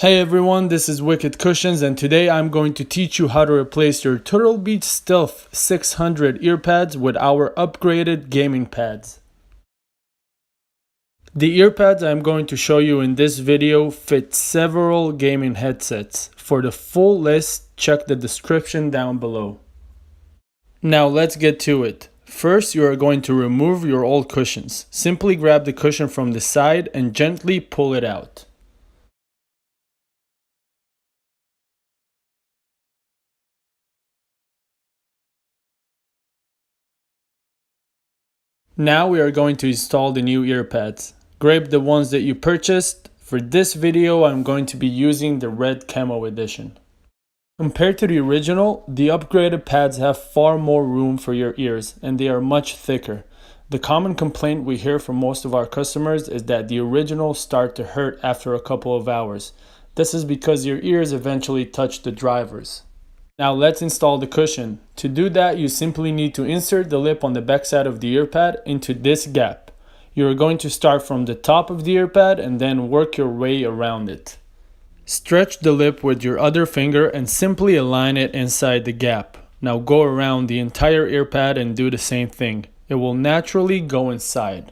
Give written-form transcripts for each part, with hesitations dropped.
Hey everyone, this is Wicked Cushions and today I'm going to teach you how to replace your Turtle Beach Stealth 600 earpads with our upgraded gaming pads. The earpads I'm going to show you in this video fit several gaming headsets. For the full list, check the description down below. Now let's get to it. First, you are going to remove your old cushions. Simply grab the cushion from the side and gently pull it out. Now we are going to install the new earpads. Grab the ones that you purchased. For this video, I'm going to be using the red camo edition. Compared to the original, the upgraded pads have far more room for your ears and they are much thicker. The common complaint we hear from most of our customers is that the originals start to hurt after a couple of hours. This is because your ears eventually touch the drivers. Now let's install the cushion. To do that, you simply need to insert the lip on the back side of the earpad into this gap. You are going to start from the top of the earpad and then work your way around it. Stretch the lip with your other finger and simply align it inside the gap. Now go around the entire earpad and do the same thing. It will naturally go inside.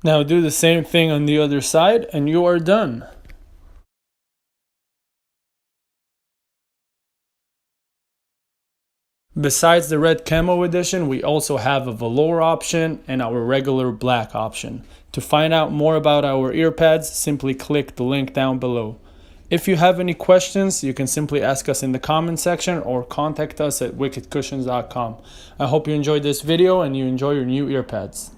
Now do the same thing on the other side and you are done. Besides the red camo edition, we also have a velour option and our regular black option. To find out more about our earpads, simply click the link down below. If you have any questions, you can simply ask us in the comment section or contact us at wickedcushions.com. I hope you enjoyed this video and you enjoy your new earpads.